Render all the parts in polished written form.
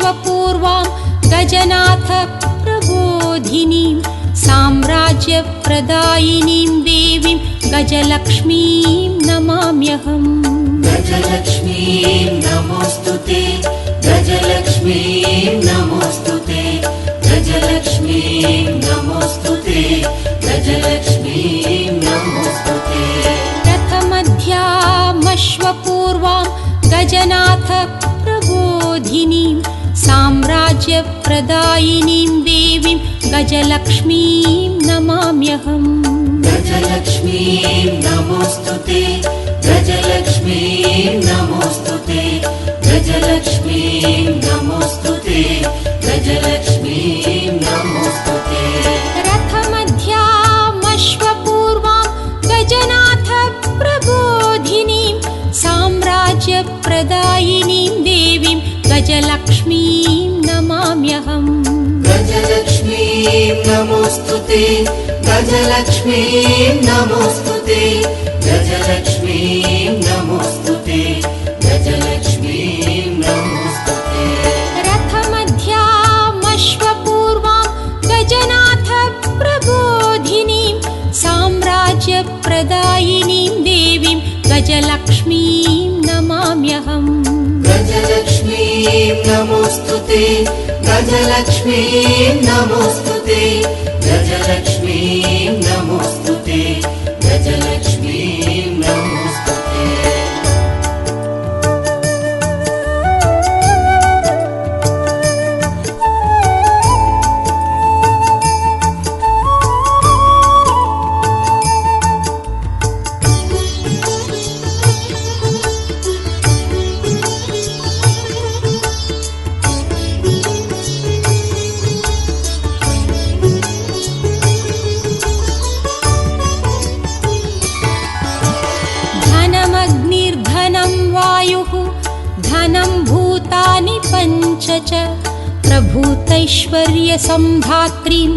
अश्वपूर्वां गजनाथ प्रबोधिनीं साम्राज्यप्रदायिनीं देवीं गजलक्ष्मीं नमाम्यहम्। गजलक्ष्मीं नमोऽस्तुते, गजलक्ष्मीं नमोऽस्तुते, गजलक्ष्मीं नमोऽस्तुते, गजलक्ष्मीं नमोऽस्तुते। रथमध्यामश्वपूर्वां गजनाथ प्रबोधिनीं साम्राज्यप्रदायिनीं देवीं गजलक्ष्मीं नमाम्यहम्। गजलक्ष्मीं नमोऽस्तुते, गजलक्ष्मीं नमोऽस्तुते, गजलक्ष्मीं नमोऽस्तुते, गजलक्ष्मीं नमोऽस्तुते। रथमध्यामश्वपूर्वां गजनाथ प्रबोधिनीं साम्राज्यप्रदायिनीं देवीं गजलक्ष्मीं नमाम्यहम्। गजलक्ष्मीं नमोऽस्तुते, गजलक्ष्मीं नमोऽस्तुते, गजलक्ष्मीं नमोऽस्तुते, गजलक्ष्मीं नमोऽस्तुते। रथमध्यामश्वपूर्वां गजनाथ प्रबोधिनीं साम्राज्यप्रदायिनीं देवीं गजलक्ष्मीं नमाम्यहम्। गजलक्ष्मीं नमोऽस्तुते, गजलक्ष्मीं नमोऽस्तुते, गजलक्ष्मीं नमोऽस्तुते, गजलक्ष्मीं नमोऽस्तुते। धनमग्निर्धनं वायुः धनं भूतानि पञ्च च प्रभूतैश्वर्यसम्धात्रीं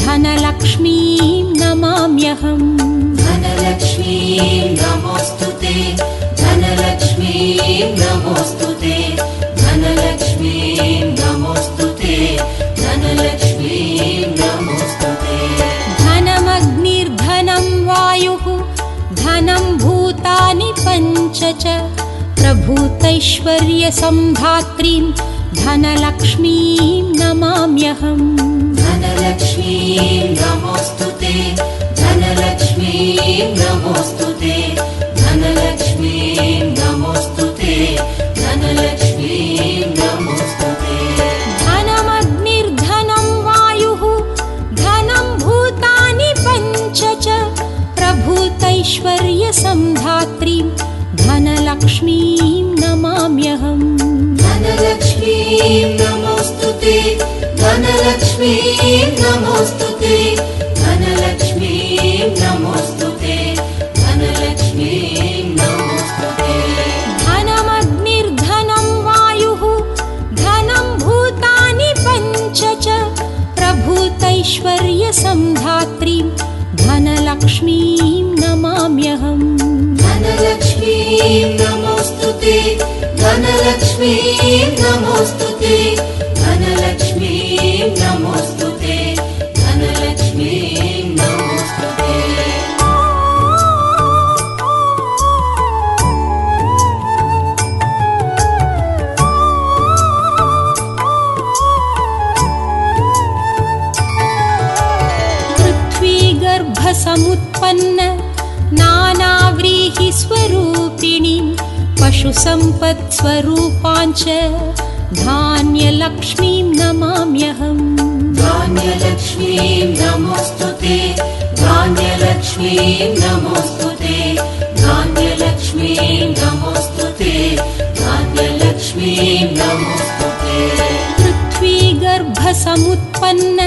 धनलक्ष्मीं नमाम्यहम्। धनलक्ष्मीं नमोऽस्तुते, धनलक्ष्मीं नमोऽस्तुते, धनलक्ष्मीं नमोऽस्तुते, धनलक्ष्मीं नमोऽस्तुते। धनमग्निर्धनं वायुः धनं भूतानि पञ्च च प्रभूतैश्वर्यसम्धात्रीं धनलक्ष्मीं नमाम्यहम्। धनलक्ष्मीं नमोऽस्तुते, धनलक्ष्मीं नमोऽस्तुते, धनलक्ष्मीं नमोऽस्तुते, धनलक्ष्मीं नमोऽस्तुते। धनमग्निर्धनं वायुः धनं भूतानि पञ्च च प्रभूतैश्वर्यसम्धात्रीं धनलक्ष्मीं नमाम्यहम्। धनलक्ष्मीं नमोऽस्तुते, धनलक्ष्मीं नमोऽस्तुते, धनलक्ष्मीं नमोऽस्तुते, धनलक्ष्मीं नमोऽस्तुते। धनमग्निर्धनं वायुः धनं भूतानि पञ्च च प्रभूतैश्वर्यसम्धात्रीं धनलक्ष्मीं नमाम्यहम्। धनलक्ष्मीं नमोऽस्तुते, धनलक्ष्मीं नमोऽस्तुते, धनलक्ष्मीं नमोऽस्तुते, धनलक्ष्मीं नमोऽस्तुते। पृथ्वीगर्भसमुत्पन्न नानाव्रीहिस्वरूपिणीं पशुसम्पत्स्वरूपाञ्च धान्यलक्ष्मीं नमाम्यहम्। धान्यलक्ष्मीं नमोऽस्तुते, धान्यलक्ष्मीं नमोऽस्तुते, धान्यलक्ष्मीं नमोऽस्तुते, धान्यलक्ष्मीं नमोऽस्तुते। पृथ्वीगर्भसमुत्पन्न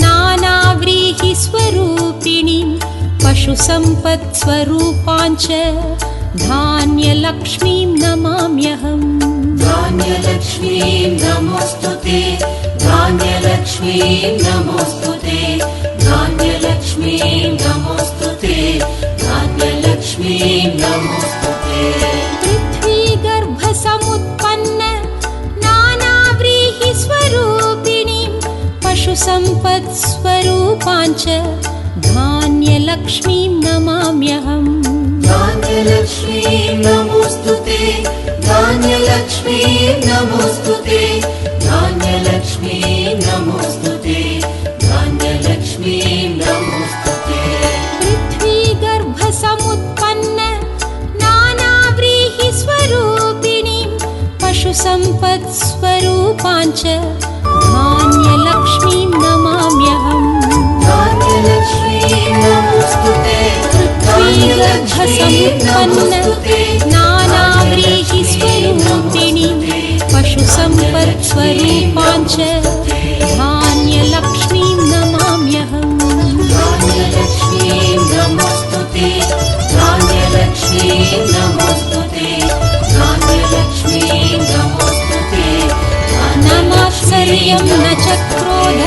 नानाव्रीहिस्वरूपिणीं पशुसम्पत्स्वरूपाञ्च धान्यलक्ष्मीं नमाम्यहम्। धान्यलक्ष्मीं नमोऽस्तुते, धान्यलक्ष्मीं नमोऽस्तुते, धान्यलक्ष्मीं नमोऽस्तुते, धान्यलक्ष्मीं नमोऽस्तुते। पृथ्वीगर्भसमुत्पन्न नानाव्रीहि पशुसम्पत्स्वरूपाञ्च धान्यलक्ष्मीं नमाम्यहम् धान्यलक्ष्मीं नमोऽस्तु ते धान्यलक्ष्मीं नमोऽस्तु ते धान्यलक्ष्मीं नमोऽस्तु ते धान्यलक्ष्मीं नमोऽस्तु ते पृथ्वीगर्भसमुत्पन्न नानाव्रीहिस्वरूपिणीं पशुसम्पत्स्वरूपाञ्च धान्यलक्ष्मीं नमाम्यहम् धान्यलक्ष्मीं नमोऽस्तु ते पृथ्वीगर्भसमुत्पन्न नानाव्रीहिस्वरूपिणीं पशुसम्पत्स्वरूपाञ्च धान्यलक्ष्मीं नमाम्यहम् धान्यलक्ष्मीं नमोऽस्तु ते धान्यलक्ष्मीं नमोऽस्तु ते धान्यलक्ष्मीं नमोऽस्तु ते न मात्सर्यं न च क्रोधः